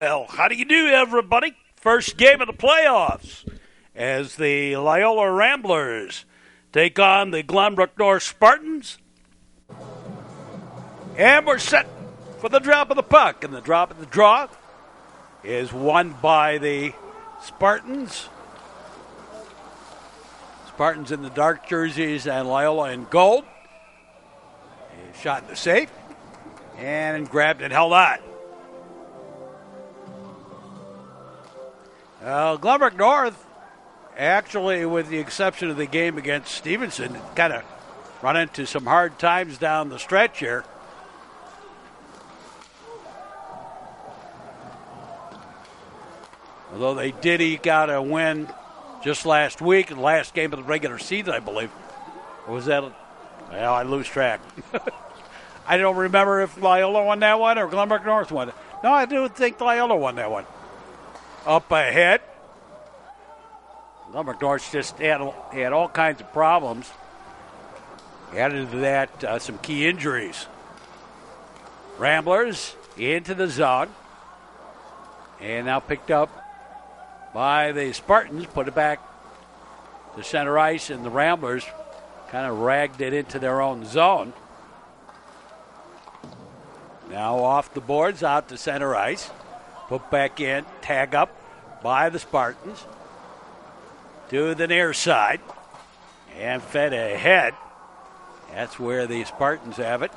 Well, how do you do, everybody? First game of the playoffs as the Loyola Ramblers take on the Glenbrook North Spartans. And we're set for the drop of the puck. And the drop of the draw is won by the Spartans. Spartans in the dark jerseys and Loyola in gold. A shot in the safe. And grabbed and held on. Glenbrook North, actually, with the exception of the game against Stevenson, kind of run into some hard times down the stretch here. Although they did eke out a win just last week, in the last game of the regular season, I believe. Or was that? Well, I lose track. I don't remember if Loyola won that one or Glenbrook North won it. No, I do think Loyola won that one. Up ahead. Glenbrook North just had all kinds of problems. Added to that some key injuries. Ramblers into the zone. And now picked up by the Spartans. Put it back to center ice, and the Ramblers kind of ragged it into their own zone. Now off the boards, out to center ice. Put back in, tag up by the Spartans to the near side and fed ahead. That's where the Spartans have it.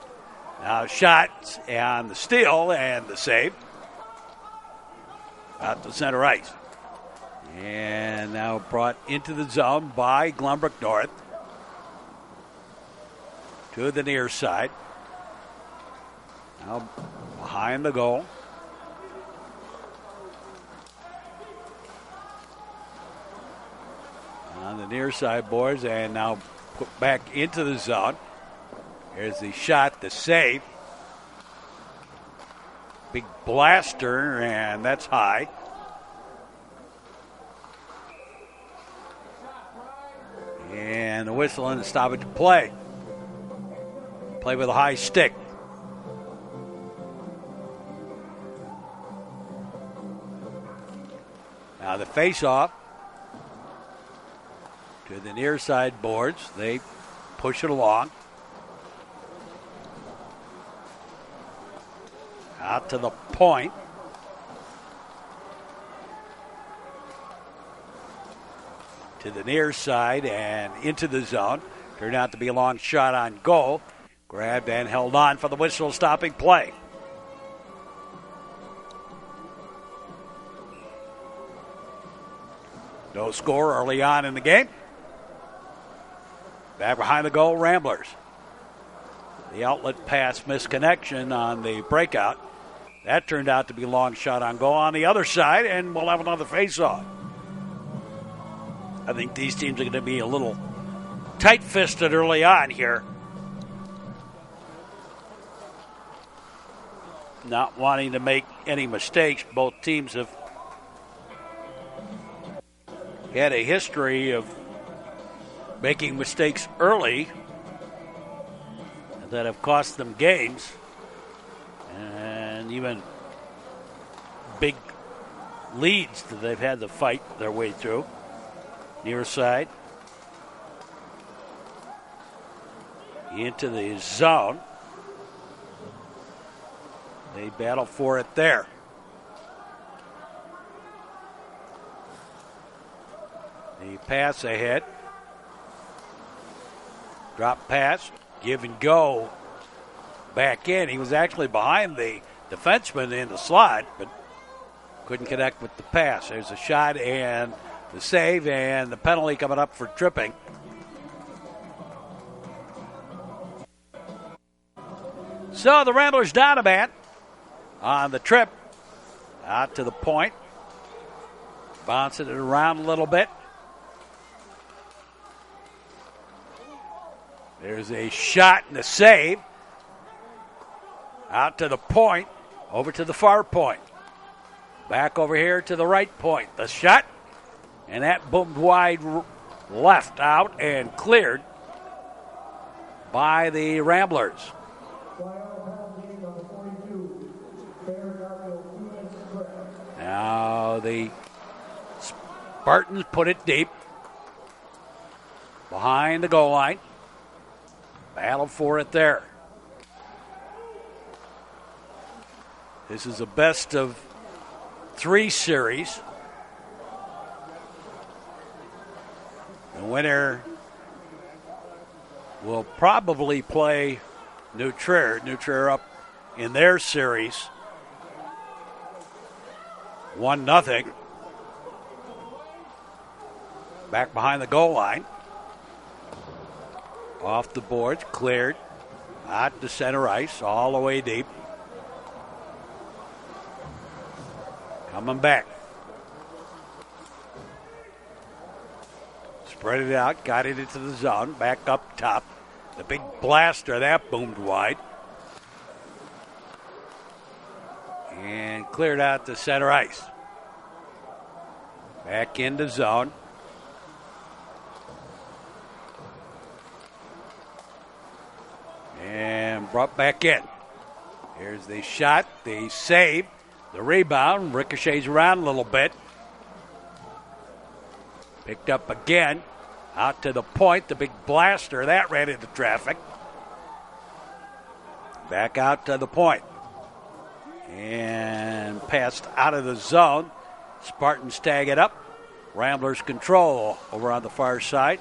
Now shots on the steal and the save. Out to center ice. And now brought into the zone by Glenbrook North to the near side. Now behind the goal. On the near side boards, and now put back into the zone. Here's the shot, the save. Big blaster, and that's high. And the whistle and the stoppage play. Play with a high stick. Now the face-off to the near side boards. They push it along. Out to the point. To the near side and into the zone. Turned out to be a long shot on goal. Grabbed and held on for the whistle stopping play. No score early on in the game. Back behind the goal, Ramblers. The outlet pass misconnection on the breakout. That turned out to be a long shot on goal on the other side, and we'll have another face-off. I think these teams are going to be a little tight-fisted early on here. Not wanting to make any mistakes. Both teams have had a history of making mistakes early that have cost them games and even big leads that they've had to fight their way through. Near side. Into the zone. They battle for it there. The pass ahead. Drop pass. Give and go. Back in. He was actually behind the defenseman in the slot, but couldn't connect with the pass. There's a shot and the save, and the penalty coming up for tripping. So the Ramblers down a man on the trip. Out to the point. Bouncing it around a little bit. There's a shot and a save. Out to the point. Over to the far point. Back over here to the right point. The shot. And that boomed wide left out and cleared by the Ramblers. the Spartans put it deep behind the goal line. Battle for it there. This is a best of 3 series. The winner will probably play New Trier. New Trier up in their series 1-0. Back behind the goal line. Off the boards, cleared. Out to center ice, all the way deep. Coming back. Spread it out, got it into the zone, back up top. The big blaster, that boomed wide. And cleared out to center ice. Back into zone. And brought back in. Here's the shot, the save, the rebound, ricochets around a little bit. Picked up again, out to the point, the big blaster, that ran into traffic. Back out to the point. And passed out of the zone. Spartans tag it up. Ramblers control over on the far side.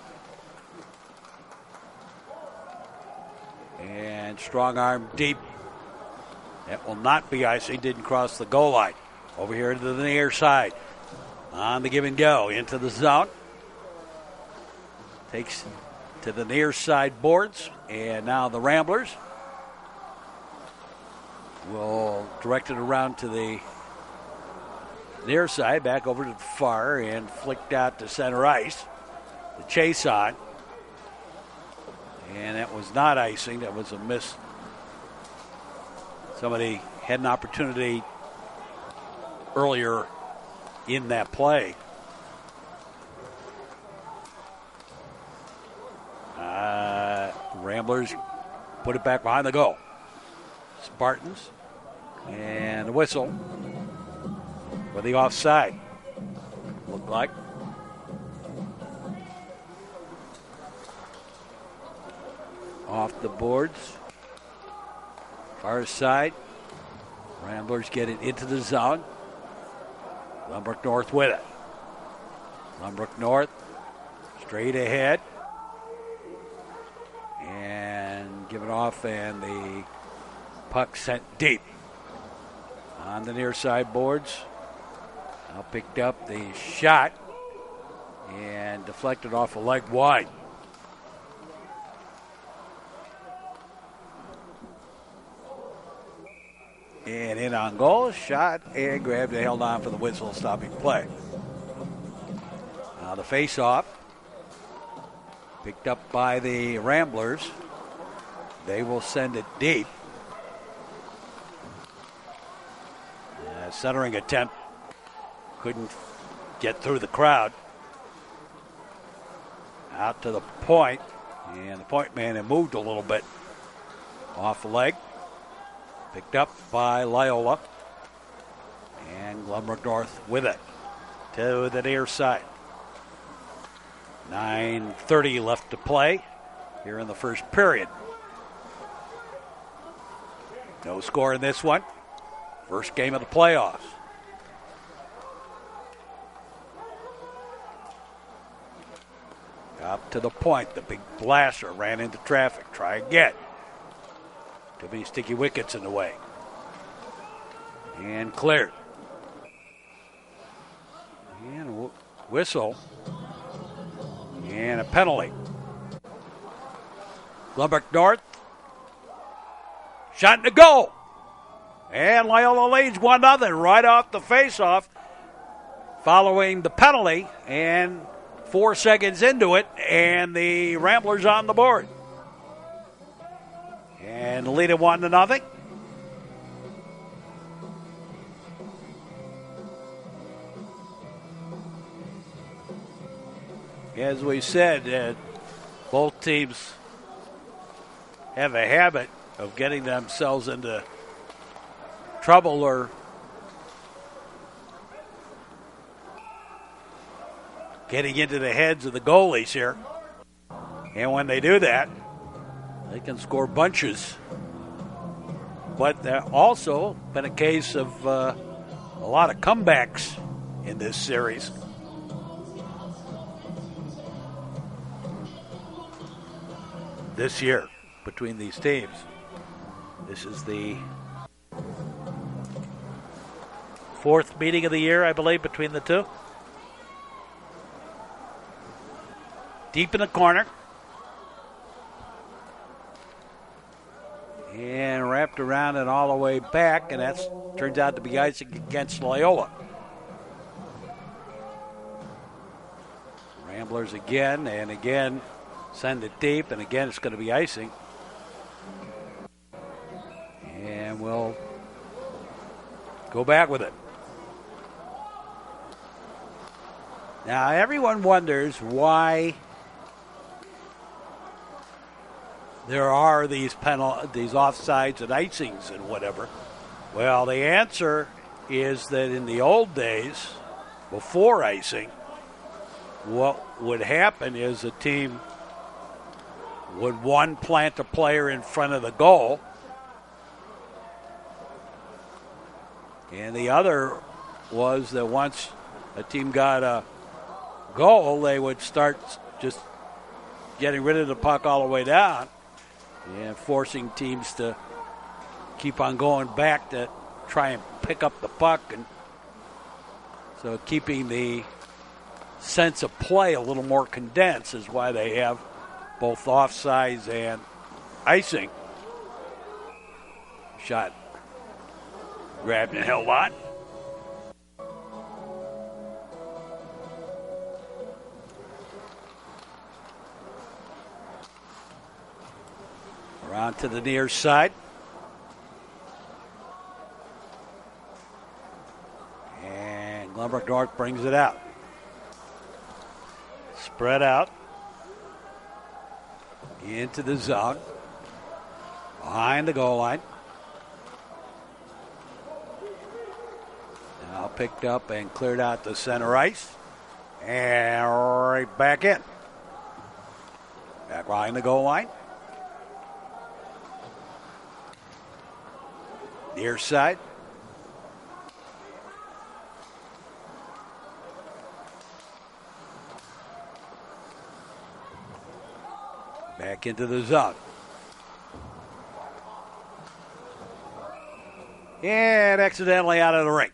And strong arm deep. That will not be icing. Didn't cross the goal line. Over here to the near side. On the give and go. Into the zone. Takes to the near side boards. And now the Ramblers will direct it around to the near side. Back over to the far. And flicked out to center ice. The chase on. And that was not icing. That was a miss. Somebody had an opportunity earlier in that play. Ramblers put it back behind the goal. Spartans. And a whistle for the offside. Looked like. Off the boards. Far side. Ramblers get it into the zone. Glenbrook North with it. Glenbrook North straight ahead. And give it off, and the puck sent deep. On the near side boards. Now picked up the shot and deflected off a leg wide. And in on goal, shot and grabbed and held on for the whistle, stopping play. Now the face-off, picked up by the Ramblers. They will send it deep. Centering attempt, couldn't get through the crowd. Out to the point, and the point man had moved a little bit off the leg. Picked up by Loyola. And Glenbrook North with it to the near side. 9:30 left to play here in the first period. No score in this one. First game of the playoffs. Up to the point. The big blaster ran into traffic. Try again. Too many sticky wickets in the way. And cleared. And whistle. And a penalty. Glenbrook North. Shot in the goal. And Loyola leads 1-0 right off the face-off. Following the penalty. And 4 seconds into it. And the Ramblers on the board. And lead it 1-0. As we said, both teams have a habit of getting themselves into trouble or getting into the heads of the goalies here. And when they do that, they can score bunches. But there also been a case of a lot of comebacks in this series. This year between these teams. This is the fourth meeting of the year, I believe, between the two. Deep in the corner. And wrapped around and all the way back, and that turns out to be icing against Loyola. Ramblers again, and again send it deep, and again it's going to be icing. And we'll go back with it. Now, everyone wonders why there are these offsides and icings and whatever. Well, the answer is that in the old days, before icing, what would happen is a team would one plant a player in front of the goal, and the other was that once a team got a goal, they would start just getting rid of the puck all the way down and forcing teams to keep on going back to try and pick up the puck. And so keeping the sense of play a little more condensed is why they have both offsides and icing. Shot grabbed and held on. Around to the near side. And Glenbrook North brings it out. Spread out. Into the zone. Behind the goal line. Now picked up and cleared out to center ice. And right back in. Back behind the goal line. Near side. Back into the zone. And accidentally out of the ring.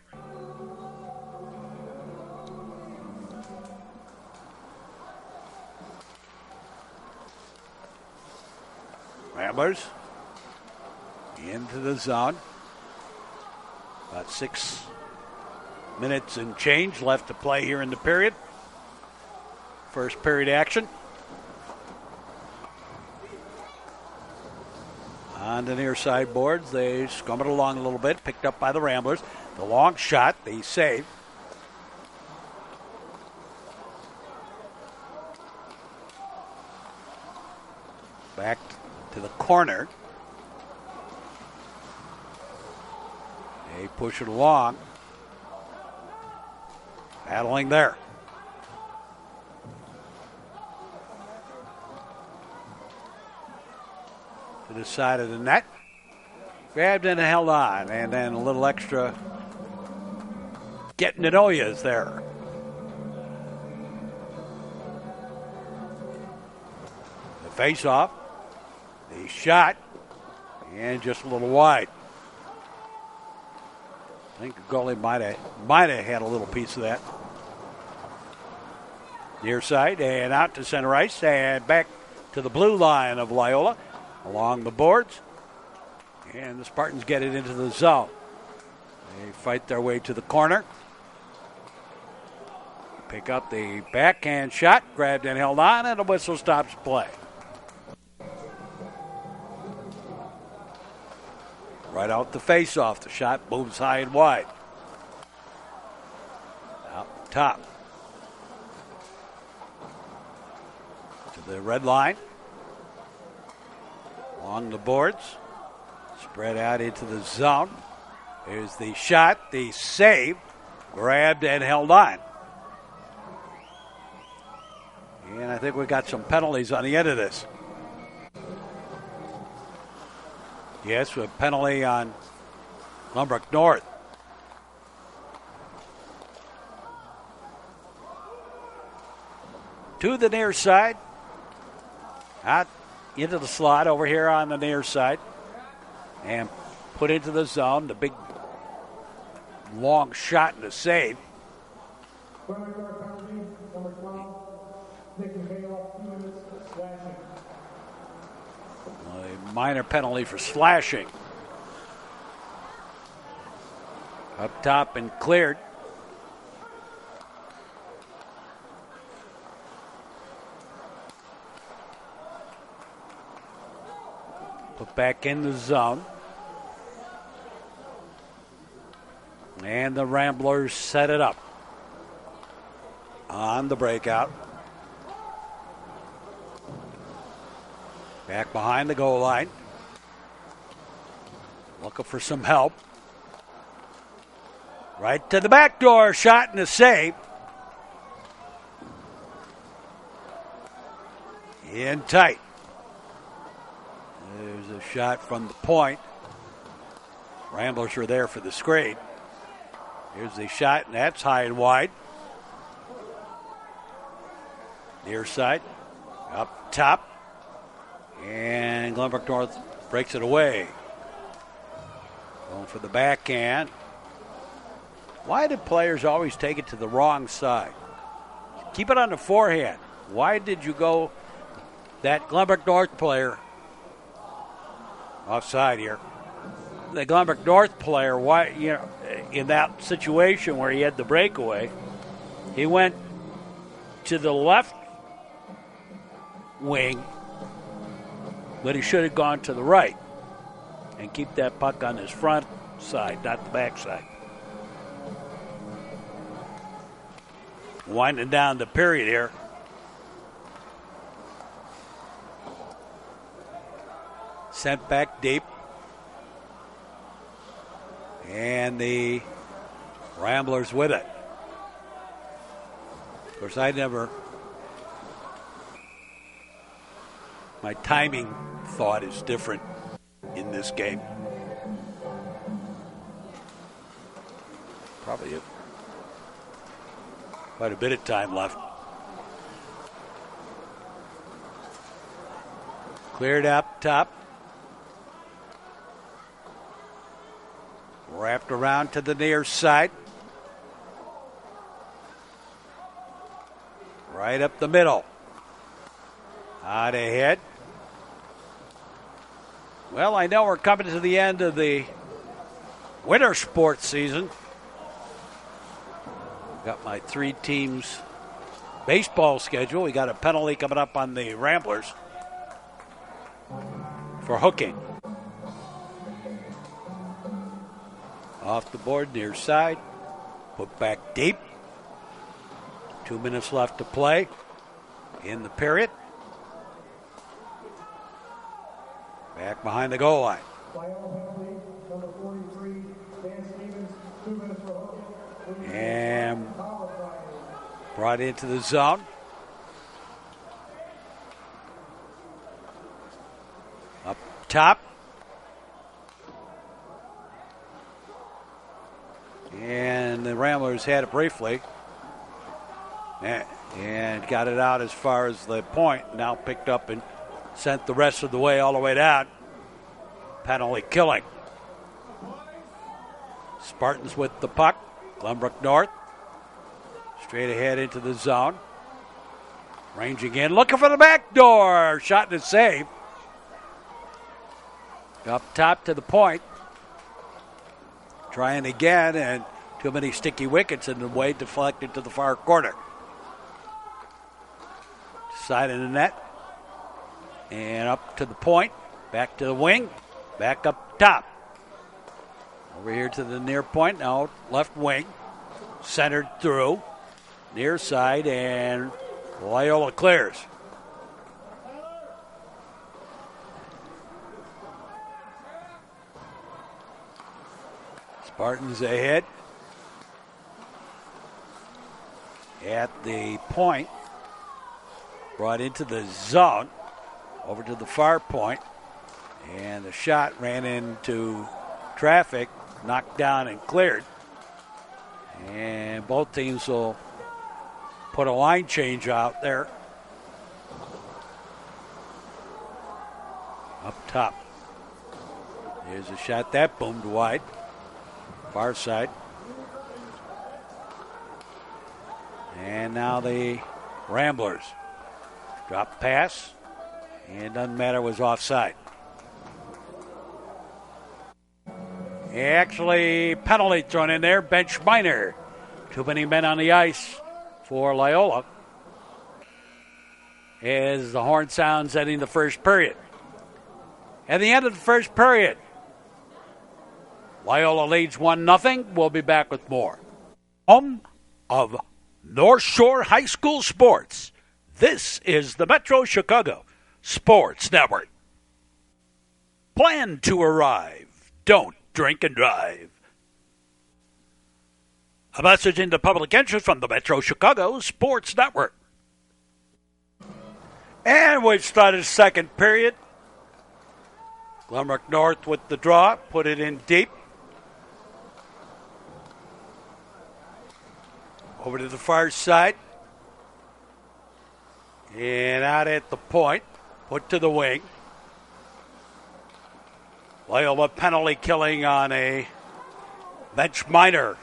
Ramblers into the zone. About 6 minutes and change left to play here in the period. First period action. On the near side boards, they scrum it along a little bit, picked up by the Ramblers. The long shot, the save. Back to the corner. They push it along. Battling there. To the side of the net. Grabbed and held on. And then a little extra getting to know you is there. The face-off. The shot. And just a little wide. I think the goalie might have had a little piece of that. Near side and out to center ice and back to the blue line of Loyola along the boards. And the Spartans get it into the zone. They fight their way to the corner. Pick up the backhand shot, grabbed and held on, and the whistle stops play. Right out the face-off. The shot moves high and wide. Out top. To the red line. Along the boards. Spread out into the zone. There's the shot, the save. Grabbed and held on. And I think we got some penalties on the end of this. Yes, a penalty on Glenbrook North. To the near side. Out into the slot over here on the near side. And put into the zone. The big long shot and a save. A minor penalty for slashing. Up top and cleared. Put back in the zone. And the Ramblers set it up on the breakout. Back behind the goal line. Looking for some help. Right to the back door. Shot and a save. In tight. There's a shot from the point. Ramblers are there for the screen. Here's the shot, and that's high and wide. Near side. Up top. And Glenbrook North breaks it away. Going for the backhand. Why do players always take it to the wrong side? Keep it on the forehand. Why did you go that Glenbrook North player offside here? The Glenbrook North player, why, in that situation where he had the breakaway, he went to the left wing, but he should have gone to the right and keep that puck on his front side, not the back side. Winding down the period here. Sent back deep. And the Ramblers with it. Of course, my timing thought is different in this game. Probably quite a bit of time left. Cleared up top. Wrapped around to the near side. Right up the middle. Out ahead. Well, I know we're coming to the end of the winter sports season. Got my 3 teams baseball schedule. We got a penalty coming up on the Ramblers for hooking. Off the board, near side. Put back deep. 2 minutes left to play in the period. Back behind the goal line. And brought into the zone. Up top. And the Ramblers had it briefly. And got it out as far as the point. Now picked up and sent the rest of the way all the way down. Penalty killing. Spartans with the puck. Glenbrook North. Straight ahead into the zone. Ranging in. Looking for the back door. Shot and a save. Up top to the point. Trying again, and too many sticky wickets in the way, deflected to the far corner. Side of the net. And up to the point. Back to the wing. Back up top. Over here to the near point. Now left wing. Centered through. Near side, and Loyola clears. Spartans ahead at the point. brought into the zone, over to the far point, and the shot ran into traffic, knocked down and cleared. And both teams will put a line change out there. Up top. Here's a shot that boomed wide. Far side. And now the Ramblers. Drop pass. And doesn't matter, was offside. Actually, penalty thrown in there. Bench minor. Too many men on the ice for Loyola. As the horn sounds ending the first period. At the end of the first period, Loyola leads 1-0. We'll be back with more. Home of North Shore High School Sports. This is the Metro Chicago Sports Network. Plan to arrive. Don't drink and drive. A message into public interest from the Metro Chicago Sports Network. And we've started second period. Glenbrook North with the draw, put it in deep. Over to the far side. And out at the point, put to the wing. Loyola penalty killing on a bench minor.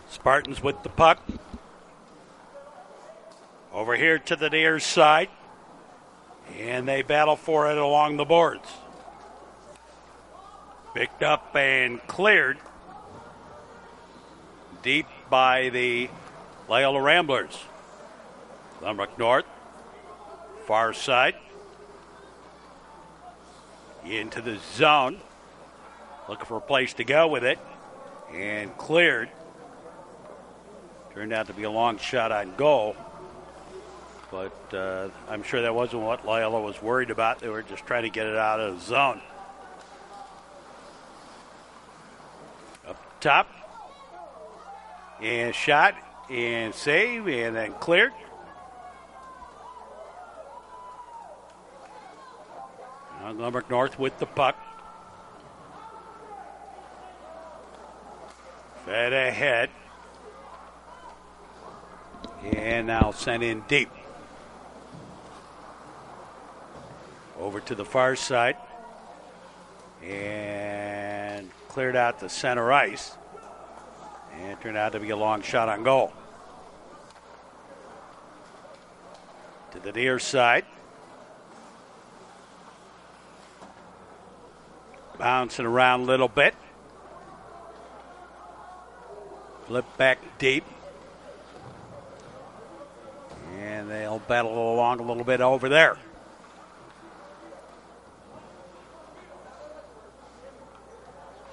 Spartans with the puck. Over here to the near side. And they battle for it along the boards. Picked up and cleared deep by the Loyola Ramblers. Glenbrook North, far side. Into the zone. Looking for a place to go with it. And cleared. Turned out to be a long shot on goal. But I'm sure that wasn't what Loyola was worried about. They were just trying to get it out of the zone. Up top. And shot. And save. And then cleared. Now Glenbrook North with the puck. Fed ahead. And now sent in deep. Over to the far side. And cleared out the center ice. And it turned out to be a long shot on goal. To the near side. Bouncing around a little bit. Flip back deep. And they'll battle along a little bit over there.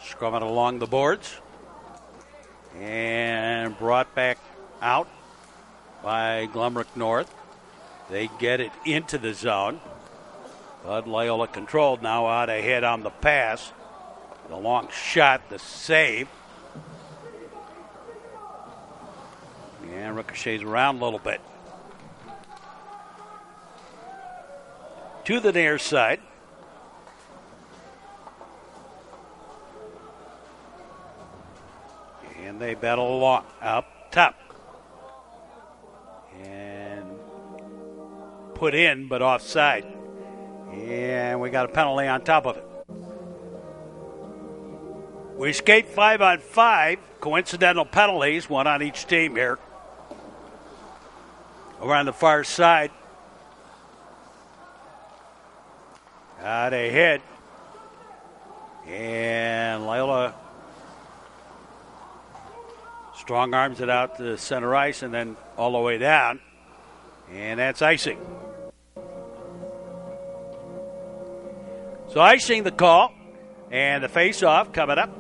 Scrumming along the boards. And brought back out by Glenbrook North. They get it into the zone. But Loyola controlled now out ahead on the pass. The long shot, the save. And ricochets around a little bit. To the near side. And they battle along up top. And put in, but offside. And we got a penalty on top of it. We skate 5-on-5. Coincidental penalties, one on each team here. Over on the far side. Out ahead. And Loyola strong arms it out to the center ice and then all the way down. And that's icing. So icing the call. And the face-off coming up.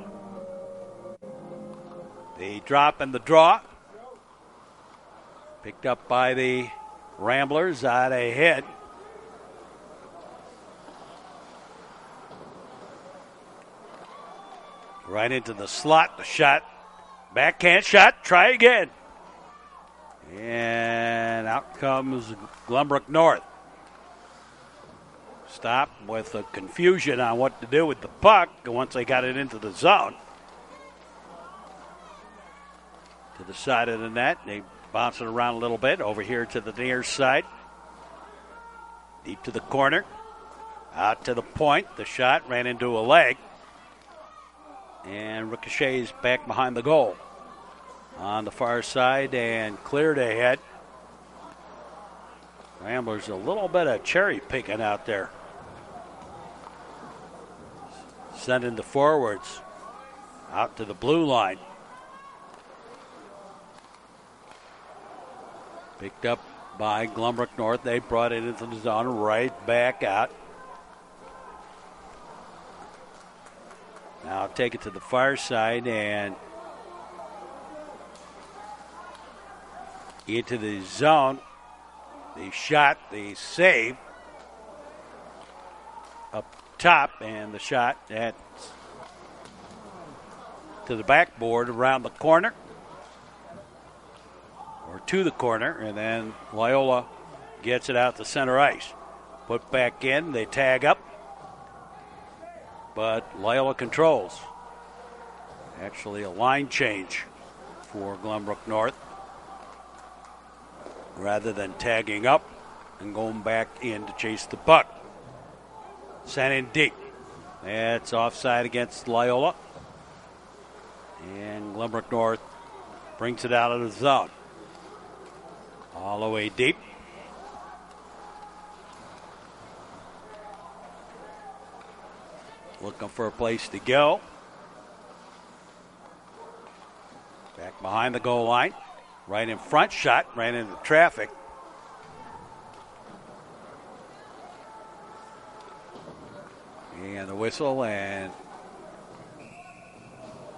The drop and the draw. Picked up by the Ramblers out ahead. Right into the slot, the shot. Backhand shot, try again. And out comes Glenbrook North. Stop with a confusion on what to do with the puck once they got it into the zone. To the side of the net. They bounce it around a little bit. Over here to the near side. Deep to the corner. Out to the point. The shot ran into a leg. And ricochets back behind the goal. On the far side and cleared ahead. Ramblers a little bit of cherry picking out there. Sending the forwards out to the blue line. Picked up by Glenbrook North. They brought it into the zone, right back out. Now take it to the far side and into the zone. The shot, the save up top, and the shot at to the backboard around the corner or to the corner, and then Loyola gets it out to center ice. Put back in, they tag up, but Loyola controls. Actually a line change for Glenbrook North. Rather than tagging up and going back in to chase the puck. Sent in deep. That's offside against Loyola. And Glenbrook North brings it out of the zone. All the way deep. Looking for a place to go. Back behind the goal line. Right in front, shot, ran into traffic. And the whistle and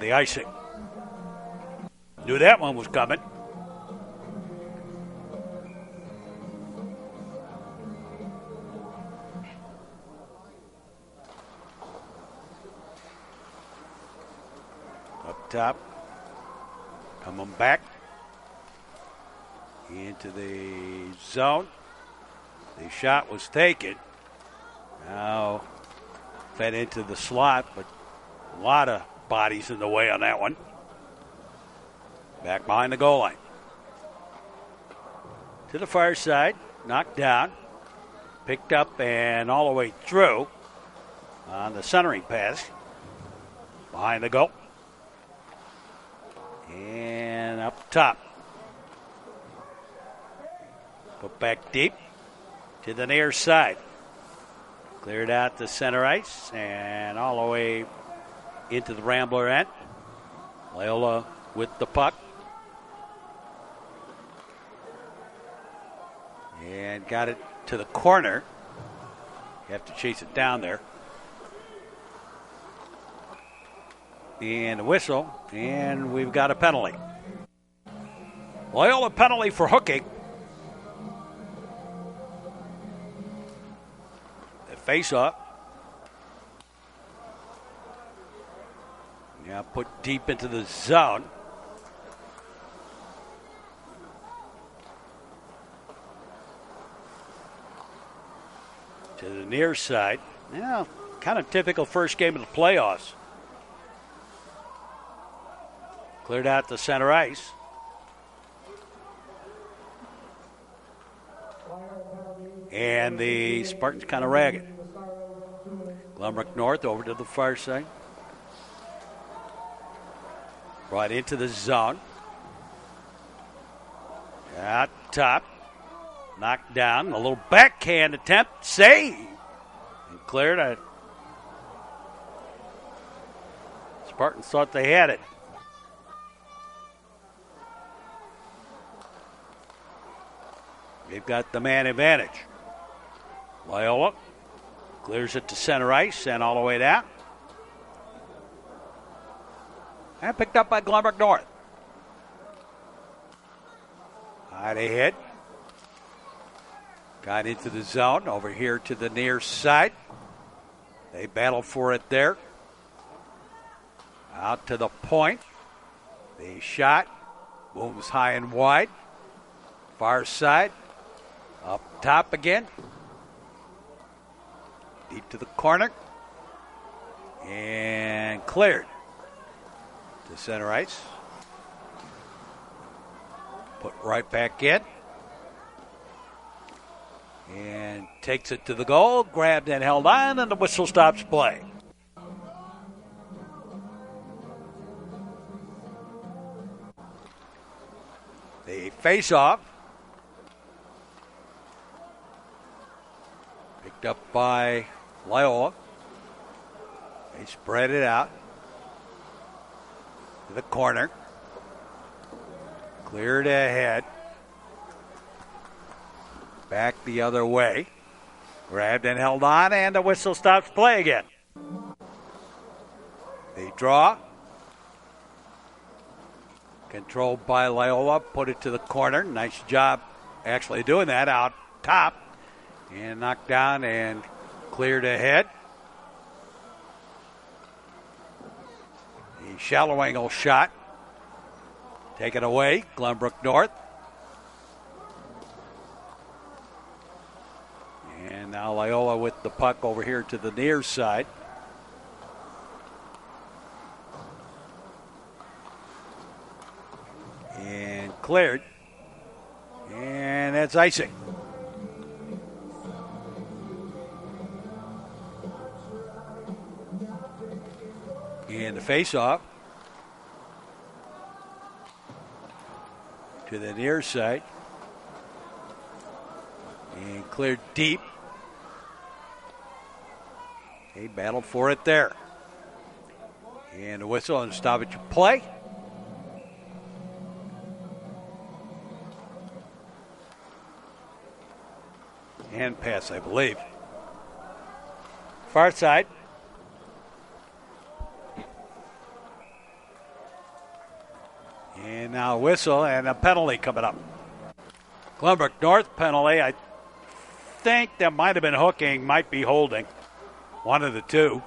the icing. Knew that one was coming. Up top, coming back. Into the zone. The shot was taken. Now fed into the slot, but a lot of bodies in the way on that one. Back behind the goal line. To the far side. Knocked down. Picked up and all the way through on the centering pass. Behind the goal. And up top. Put back deep to the near side. Cleared out the center ice and all the way into the Rambler end. Loyola with the puck. And got it to the corner. You have to chase it down there. And a whistle, and we've got a penalty. Loyola penalty for hooking. Face up. Now put deep into the zone. To the near side. Yeah, kind of typical first game of the playoffs. Cleared out the center ice. And the Spartans kind of ragged. Glenbrook North over to the far side. Brought into the zone. Out top. Knocked down. A little backhand attempt. Save. And cleared it. Spartans thought they had it. They've got the man advantage. Loyola clears it to center ice and all the way down. And picked up by Glenbrook North. High ahead. Got into the zone over here to the near side. They battle for it there. Out to the point. The shot moves high and wide. Far side. Up top again. Deep to the corner. And cleared to center ice. Put right back in. And takes it to the goal. Grabbed and held on, and the whistle stops play. The face-off. Picked up by Loyola. They spread it out to the corner. Cleared ahead. Back the other way. Grabbed and held on, and the whistle stops play again. They draw. Controlled by Loyola. Put it to the corner. Nice job actually doing that out top. And knocked down and cleared ahead. The shallow angle shot. Taken away. Glenbrook North. And now Loyola with the puck over here to the near side. And cleared. And that's icing. And the face-off to the near side. And cleared deep. He battled for it there. And the whistle and stoppage of play. Hand pass, I believe. Far side. And now whistle and a penalty coming up. Glenbrook North penalty. I think that might have been hooking, might be holding. One of the two.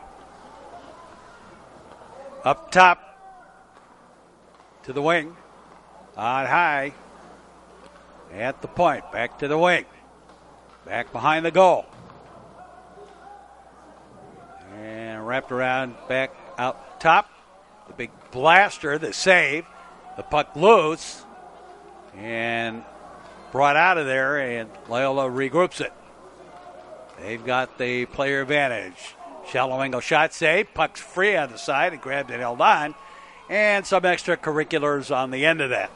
Up top to the wing. On high. At the point. Back to the wing. Back behind the goal. And wrapped around back out top. The big blaster, the save. The puck loose. And brought out of there, and Loyola regroups it. They've got the player advantage. Shallow angle shot save. Puck's free on the side and grabbed and held on. And some extracurriculars on the end of that.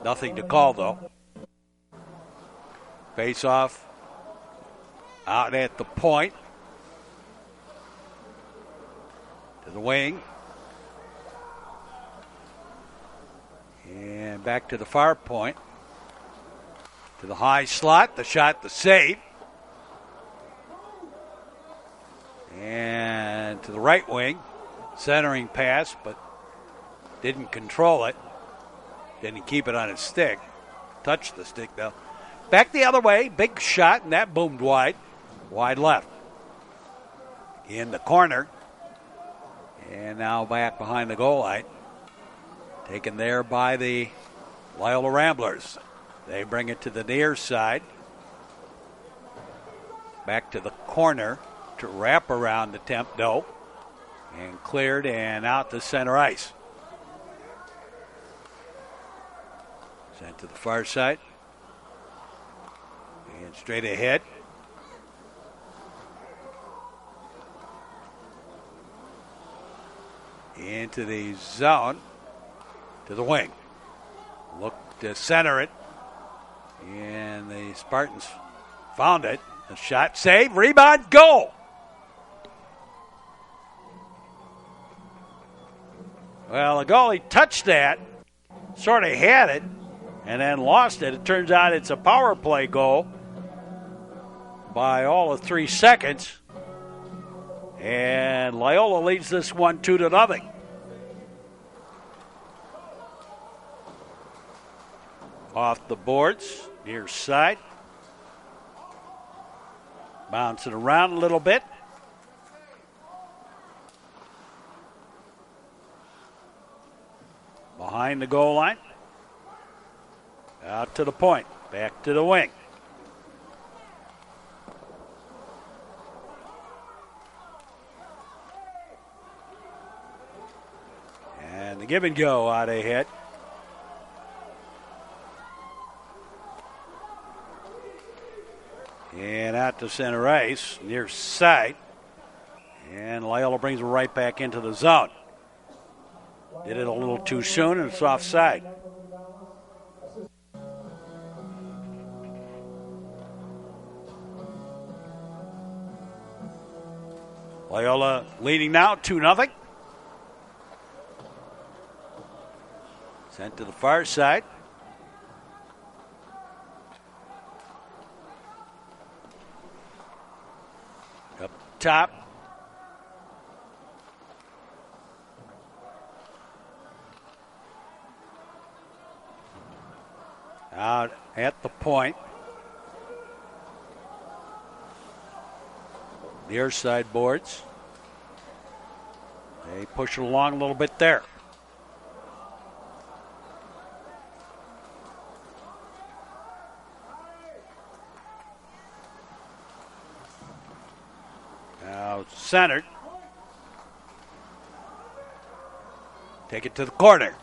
Nothing to call, though. Face off out at the point. To the wing. And back to the far point. To the high slot. The shot, the save. And to the right wing. Centering pass, but didn't control it. Didn't keep it on his stick. Touched the stick, though. Back the other way. Big shot, and that boomed wide. Wide left. In the corner. And now back behind the goal line. Taken there by the Loyola Ramblers. They bring it to the near side. Back to the corner to wrap around the temp. No. And cleared and out to center ice. Sent to the far side. And straight ahead. Into the zone. To the wing. Look to center it. And the Spartans found it. A shot, save, rebound, goal. Well, the goalie touched that, sort of had it, and then lost it. It turns out it's a power play goal by all of 3 seconds. And Loyola leads this one 2-0. Off the boards, near side. Bouncing around a little bit. Behind the goal line. Out to the point. Back to the wing. And the give and go out ahead. And out to center ice, near side. And Loyola brings it right back into the zone. Did it a little too soon, and it's offside. Loyola leading now 2-0. Sent to the far side. Up top. Out at the point. Near side boards. They push it along a little bit there. Now centered. Take it to the corner.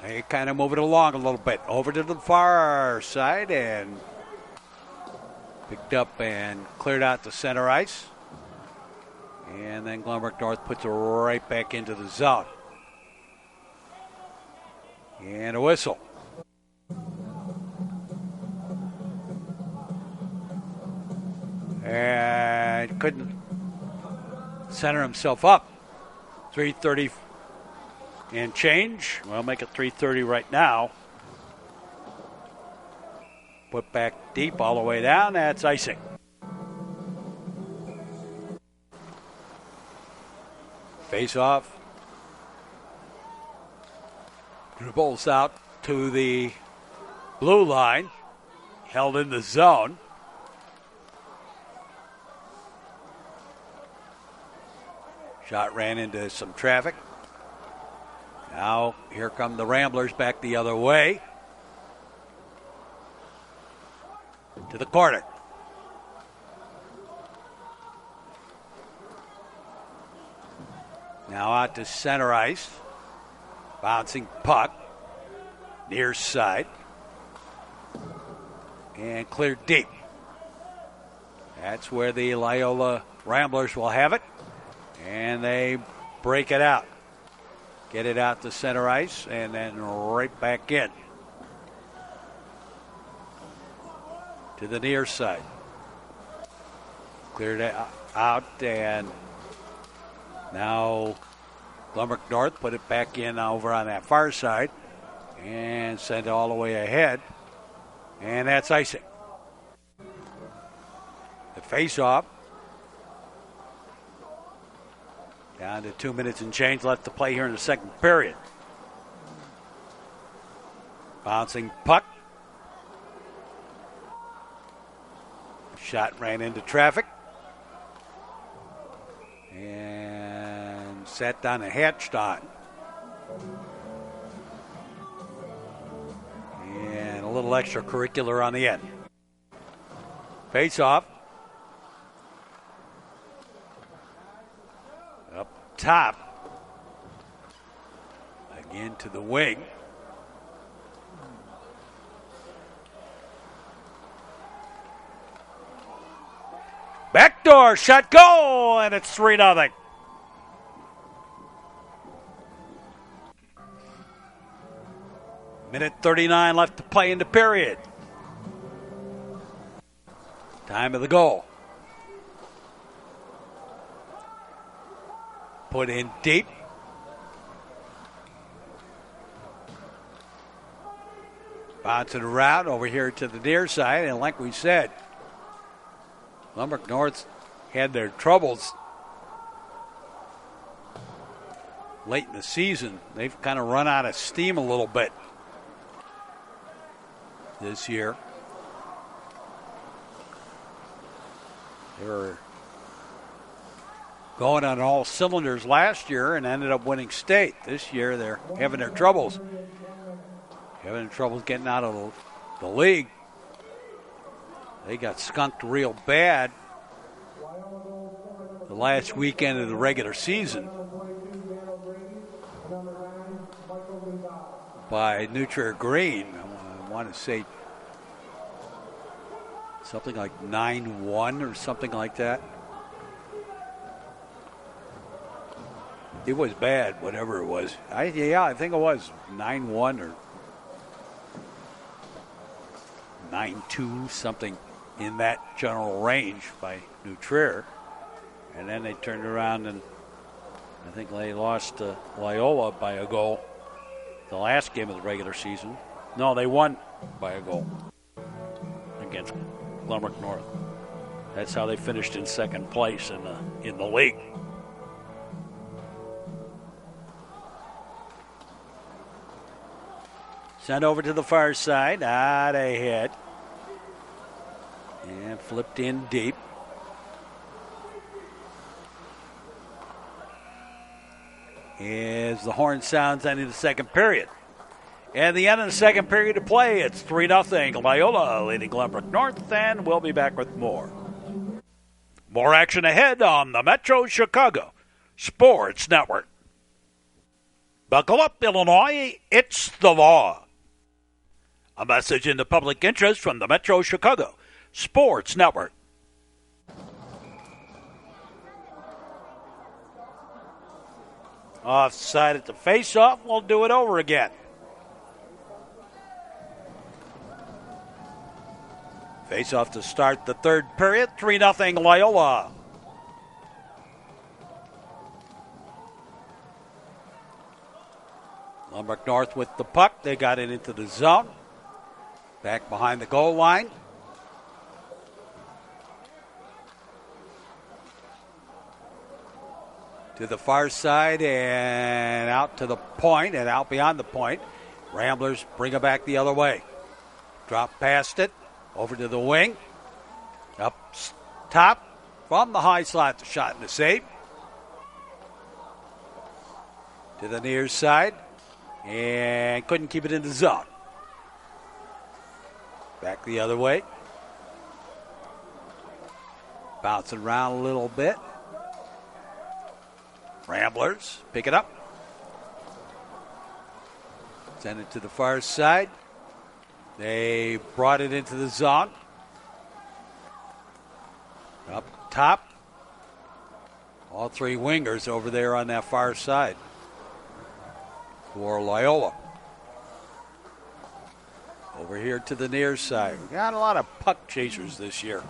They kind of move it along a little bit. Over to the far side and picked up and cleared out to center ice. And then Glenbrook North puts it right back into the zone. And a whistle. And couldn't center himself up. 3:30 and change. We'll make it 3:30 right now. Put back deep all the way down. That's icing. Face off. Dribbles out to the blue line. Held in the zone. Shot ran into some traffic. Now here come the Ramblers back the other way. To the corner. Now out to center ice. Bouncing puck. Near side. And cleared deep. That's where the Loyola Ramblers will have it. And they break it out. Get it out to center ice and then right back in. To the near side. Cleared it out and now Glenbrook North put it back in over on that far side and sent it all the way ahead. And that's icing. The face-off. Down to 2 minutes and change left to play here in the second period. Bouncing puck. Shot ran into traffic. And sat down and hatched on. And a little extracurricular on the end. Face off. Up top. Again to the wing. Backdoor shot, goal, and it's 3-0. Minute 39 left to play in the period. Time of the goal. Put in deep. Bouncing around over here to the near side, and like we said, Glenbrook North had their troubles late in the season. They've kind of run out of steam a little bit this year. They were going on all cylinders last year and ended up winning state. This year they're having their troubles. Having troubles getting out of the league. They got skunked real bad the last weekend of the regular season by Nutra Green. I want to say something like 9-1 or something like that. It was bad, whatever it was. I think it was 9-1 or 9-2, something in that general range by New Trier. And then they turned around and I think they lost to Loyola by a goal the last game of the regular season. No, they won by a goal against Glenbrook North. That's how they finished in second place in the league. Sent over to the far side, out ahead. And flipped in deep. As the horn sounds ending the second period. And the end of the second period of play, it's 3-0. Loyola leading Glenbrook North, and we'll be back with more. More action ahead on the Metro Chicago Sports Network. Buckle up, Illinois. It's the law. A message in the public interest from the Metro Chicago Sports Network. Offside at the face-off. We'll do it over again. Face-off to start the third period. 3-0 Loyola. Glenbrook North with the puck. They got it into the zone. Back behind the goal line. To the far side and out to the point and out beyond the point. Ramblers bring it back the other way. Drop past it. Over to the wing. Up top. From the high slot, the shot and the save. To the near side. And couldn't keep it in the zone. Back the other way. Bouncing around a little bit. Ramblers pick it up. Send it to the far side. They brought it into the zone. Up top. All three wingers over there on that far side for Loyola. Over here to the near side. We got a lot of puck chasers this year.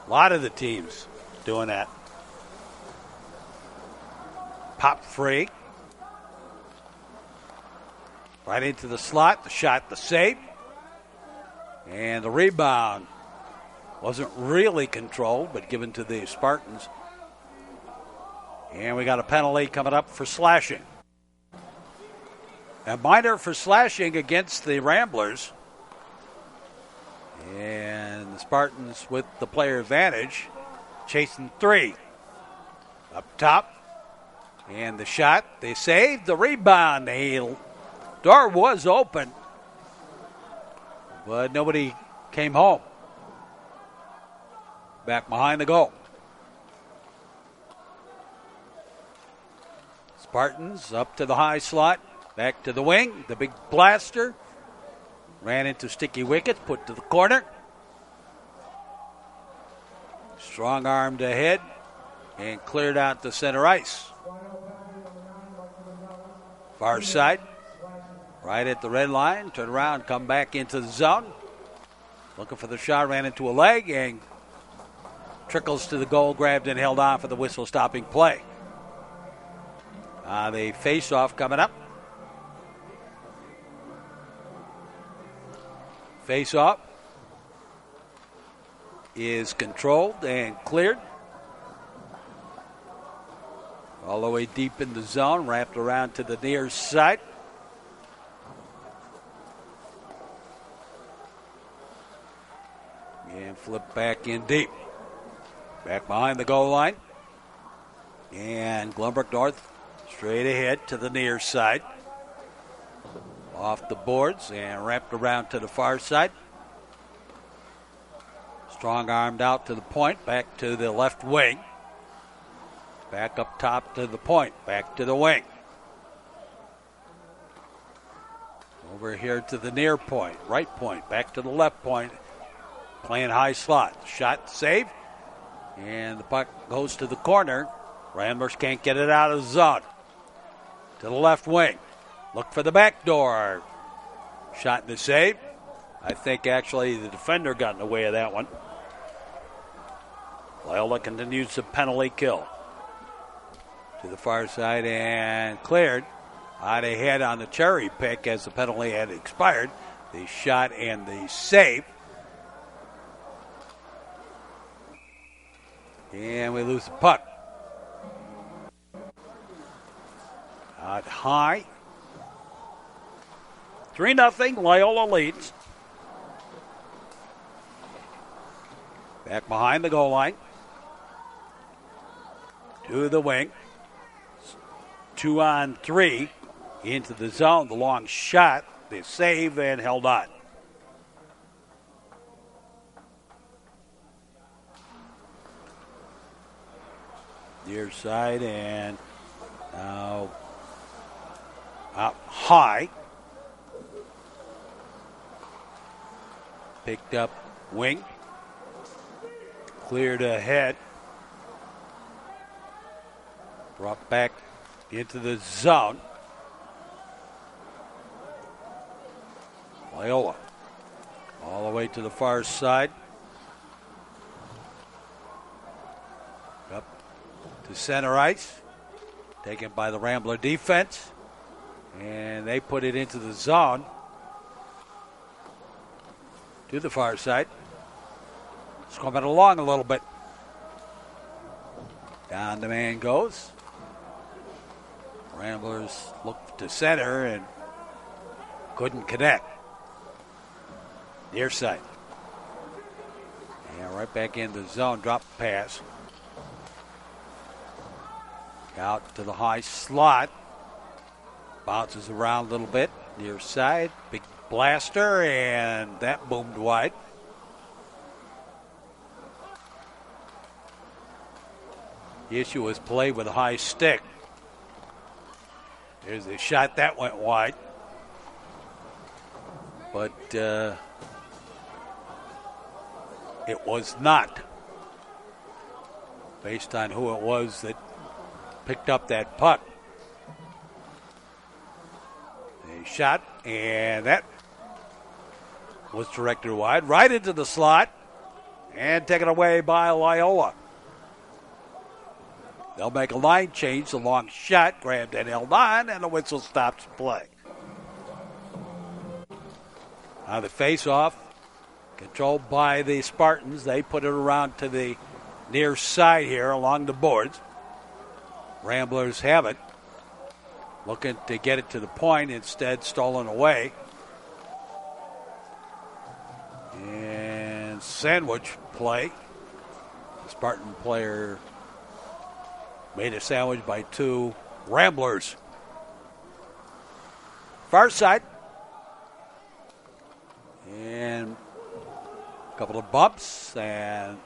A lot of the teams doing that. Pop free. Right into the slot. The shot, the save. And the rebound wasn't really controlled, but given to the Spartans. And we got a penalty coming up for slashing. A minor for slashing against the Ramblers. And the Spartans with the player advantage, chasing three. Up top. And the shot, they saved. The rebound, the door was open. But nobody came home. Back behind the goal. Spartans up to the high slot. Back to the wing. The big blaster. Ran into sticky wickets. Put to the corner. Strong armed ahead. And cleared out to center ice. Far side. Right at the red line. Turn around. Come back into the zone. Looking for the shot. Ran into a leg. And trickles to the goal. Grabbed and held on for the whistle stopping play. The face-off coming up. Face-off is controlled and cleared. All the way deep in the zone, wrapped around to the near side. And flip back in deep. Back behind the goal line. And Glenbrook North straight ahead to the near side. Off the boards and wrapped around to the far side. Strong armed out to the point, back to the left wing. Back up top to the point, back to the wing. Over here to the near point, right point, back to the left point. Playing high slot. Shot saved. And the puck goes to the corner. Ramblers can't get it out of the zone. To the left wing. Look for the back door. Shot in the save. I think actually the defender got in the way of that one. Loyola continues the penalty kill. To the far side and cleared. Out ahead on the cherry pick as the penalty had expired. The shot and the save. And we lose the puck. Out high. 3-0, Loyola leads. Back behind the goal line. To the wing. 2-on-3 into the zone. The long shot, the save, and held on. Near side and now up high. Picked up wing. Cleared ahead. Brought back into the zone. Loyola all the way to the far side. Up to center ice. Taken by the Rambler defense. And they put it into the zone. To the far side. It's coming along a little bit. Down the man goes. Ramblers looked to center and couldn't connect. Near side. And right back in the zone. Drop pass. Out to the high slot. Bounces around a little bit. Near side. Big blaster. And that boomed wide. The issue was play with a high stick. There's a shot that went wide. But it was not. Based on who it was that picked up that puck. A shot, and that was directed wide. Right into the slot. And taken away by Loyola. They'll make a line change. The long shot grabbed and held on, and the whistle stops play. Now the face-off, controlled by the Spartans. They put it around to the near side here along the boards. Ramblers have it. Looking to get it to the point, instead stolen away. And sandwich play. The Spartan player made a sandwich by two Ramblers. Far side. And a couple of bumps, and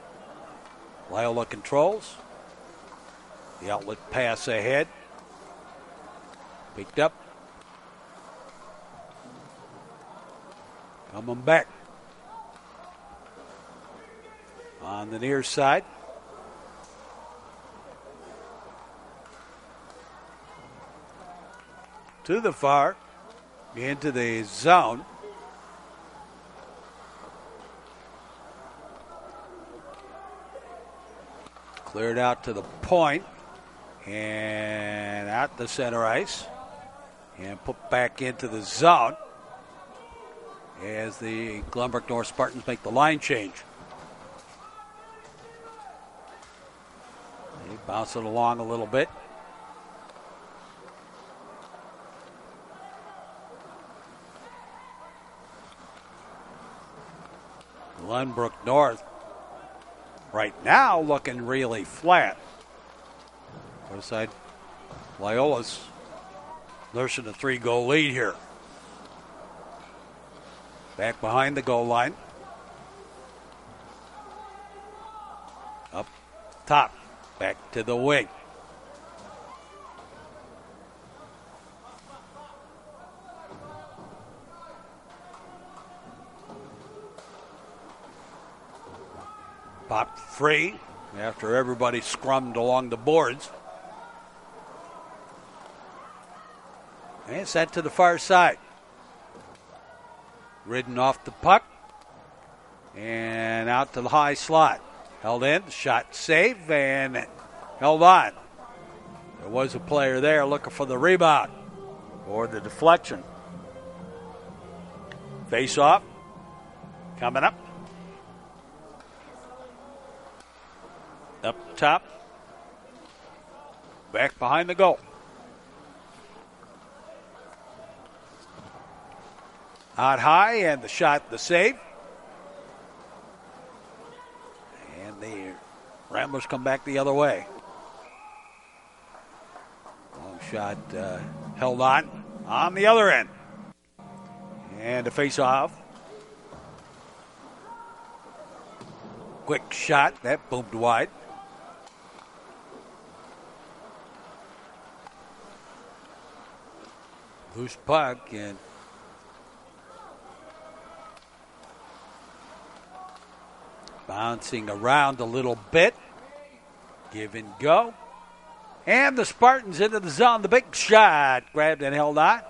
Loyola controls. The outlet pass ahead. Picked up. Coming back. On the near side. To the far, into the zone. Cleared out to the point and out the center ice and put back into the zone as the Glenbrook North Spartans make the line change. They bounce it along a little bit. Glenbrook North right now looking really flat. Other side, Loyola's nursing a 3-goal lead here. Back behind the goal line. top. Back to the wing. Popped free after everybody scrummed along the boards. And sent to the far side. Ridden off the puck. And out to the high slot. Held in, shot save, and held on. There was a player there looking for the rebound or the deflection. Face off. Coming up. Up top. Back behind the goal. Out high, and the shot, the save. And the Ramblers come back the other way. Long shot held on the other end. And a face-off. Quick shot, that boomed wide. Loose puck, and bouncing around a little bit. Give and go. And the Spartans into the zone. The big shot. Grabbed and held on.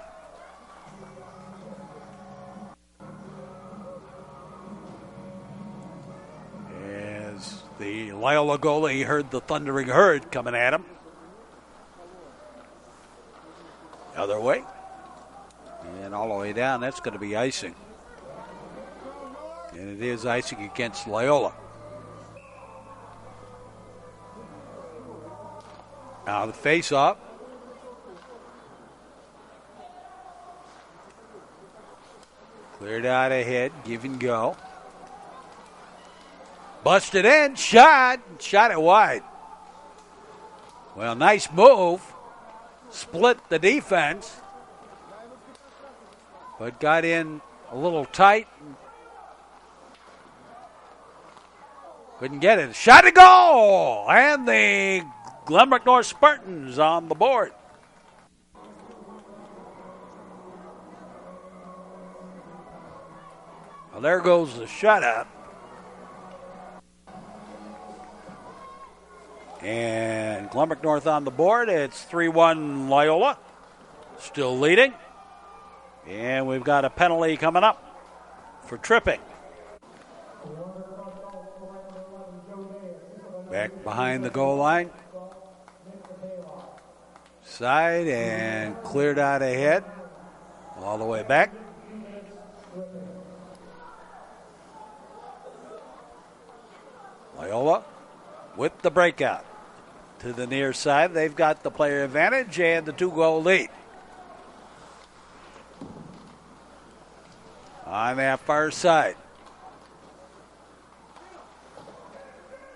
As the Loyola goalie heard the thundering herd coming at him. Other way. And all the way down, that's going to be icing. And it is icing against Loyola. Now the face-off. Cleared out ahead, give and go. Busted in, shot it wide. Well, nice move. Split the defense. But got in a little tight. Couldn't get it. Shot to goal! And the Glenbrook North Spartans on the board. Well, there goes the shutout. And Glenbrook North on the board. It's 3-1 Loyola. Still leading. And we've got a penalty coming up for tripping. Back behind the goal line. Side and cleared out ahead. All the way back. Loyola with the breakout. To the near side. They've got the player advantage and the 2-goal lead. On that far side.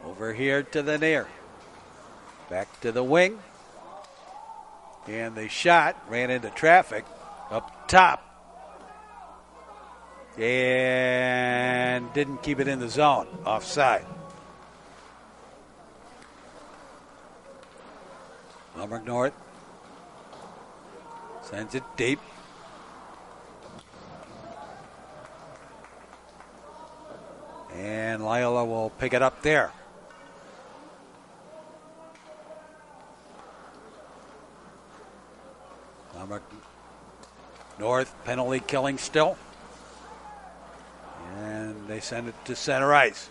Over here to the near. Back to the wing. And the shot ran into traffic up top. And didn't keep it in the zone. Offside. Glenbrook North sends it deep. And Loyola will pick it up there. Glenbrook North penalty killing still. And they send it to center ice.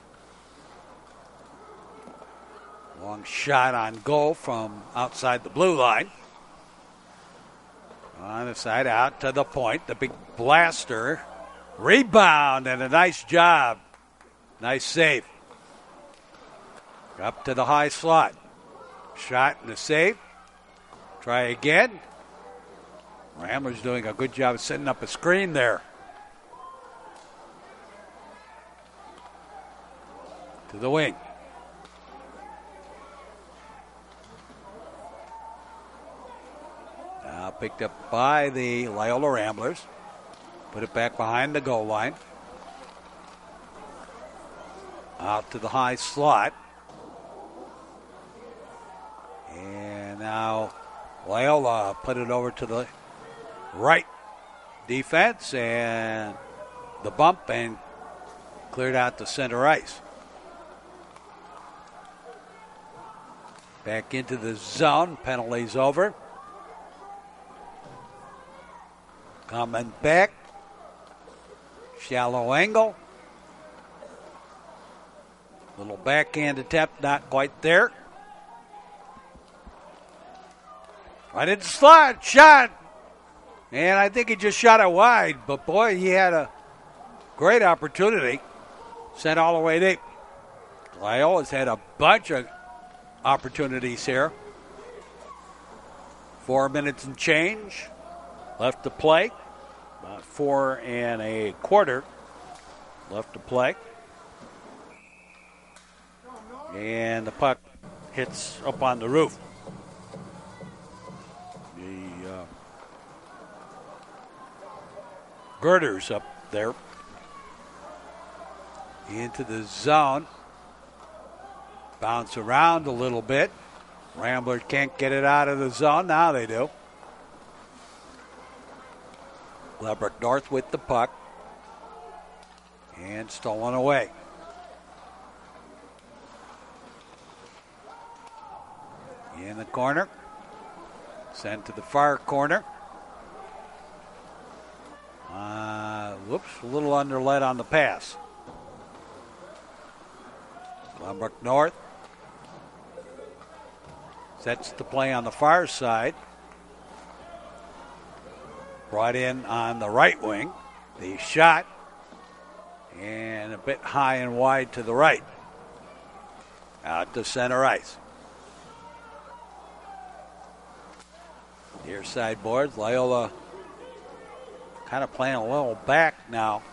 Long shot on goal from outside the blue line. On the side out to the point. The big blaster. Rebound and a nice job. Nice save. Up to the high slot. Shot and a save. Try again. Ramblers doing a good job of setting up a screen there. To the wing. Now picked up by the Loyola Ramblers. Put it back behind the goal line. Out to the high slot. And now Loyola put it over to the right defense and the bump and cleared out to center ice. Back into the zone. Penalties over. Coming back. Shallow angle. Little backhand attempt, not quite there. Right into slot, shot. And I think he just shot it wide, but boy, he had a great opportunity. Sent all the way deep. Loyola's had a bunch of opportunities here. 4 minutes and change left to play. About 4 1/4 left to play. And the puck hits up on the roof. The girders up there. Into the zone. Bounce around a little bit. Ramblers can't get it out of the zone. Now they do. Glenbrook North with the puck. And stolen away. In the corner. Sent to the far corner. Whoops, a little underlet on the pass. Glenbrook North sets the play on the far side. Brought in on the right wing. The shot. And a bit high and wide to the right. Out to center ice. Near side boards. Loyola kind of playing a little back now.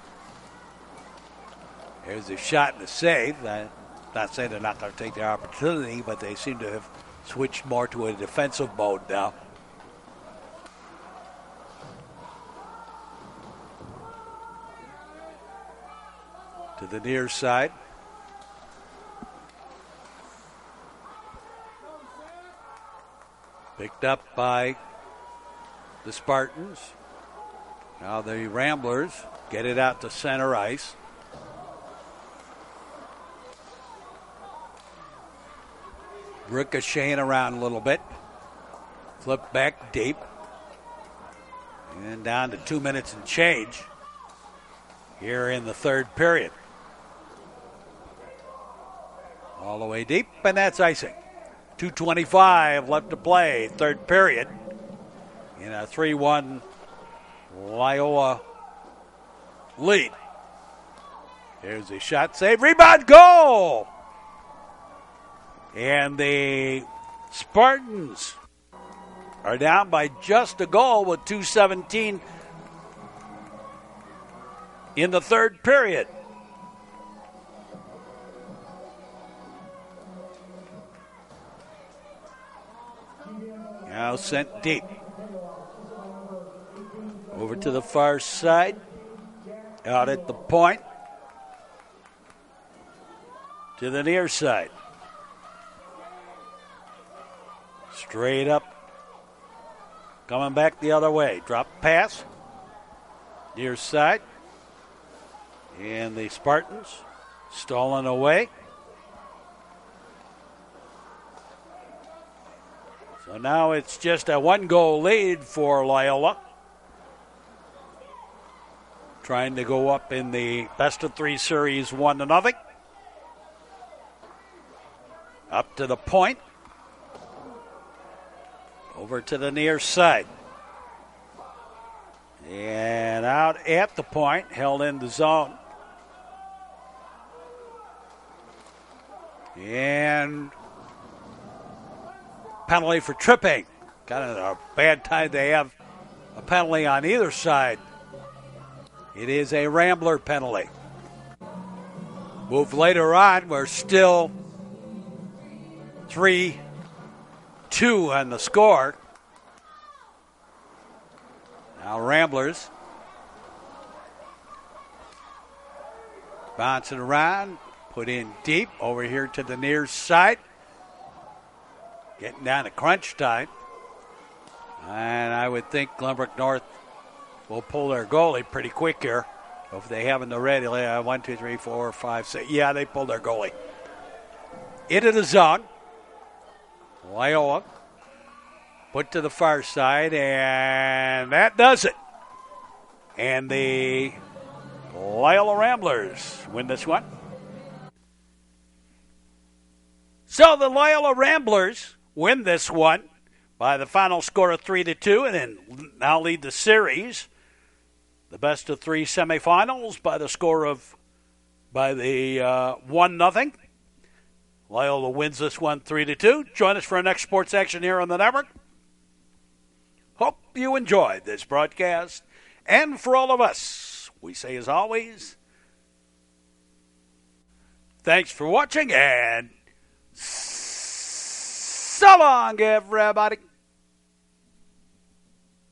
Here's a shot and a save. I'm not saying they're not going to take their opportunity, but they seem to have switched more to a defensive mode now. To the near side. Picked up by the Spartans. Now the Ramblers get it out to center ice. Ricocheting around a little bit. Flip back deep. And down to 2 minutes and change here in the third period. All the way deep, and that's icing. 2:25 left to play, third period. In a 3-1 Loyola lead. Here's a shot, save, rebound, goal! And the Spartans are down by just a goal with 2:17 in the third period. Now sent deep. Over to the far side. Out at the point. To the near side. Straight up. Coming back the other way. Drop pass. Near side. And the Spartans stolen away. So now it's just a 1-goal lead for Loyola. Trying to go up in the best-of-3 series 1-0. Up to the point. Over to the near side. And out at the point, held in the zone. And penalty for tripping. Kind of a bad time they have a penalty on either side. It is a Rambler penalty. Move later on, we're still 3-2 on the score. Now Ramblers bouncing around, put in deep over here to the near side. getting down to crunch time. And I would think Glenbrook North will pull their goalie pretty quick here. If they haven't already, 1, 2, 3, 4, 5, 6. Yeah, they pulled their goalie. Into the zone. Loyola put to the far side, and that does it. And the Loyola Ramblers win this one. So the Loyola Ramblers win this one by the final score of 3-2, and then now lead the series. The best of 3 semifinals by the 1-0. Loyola wins this one 3-2. Join us for our next sports action here on the network. Hope you enjoyed this broadcast. And for all of us, we say as always, thanks for watching and so long, everybody.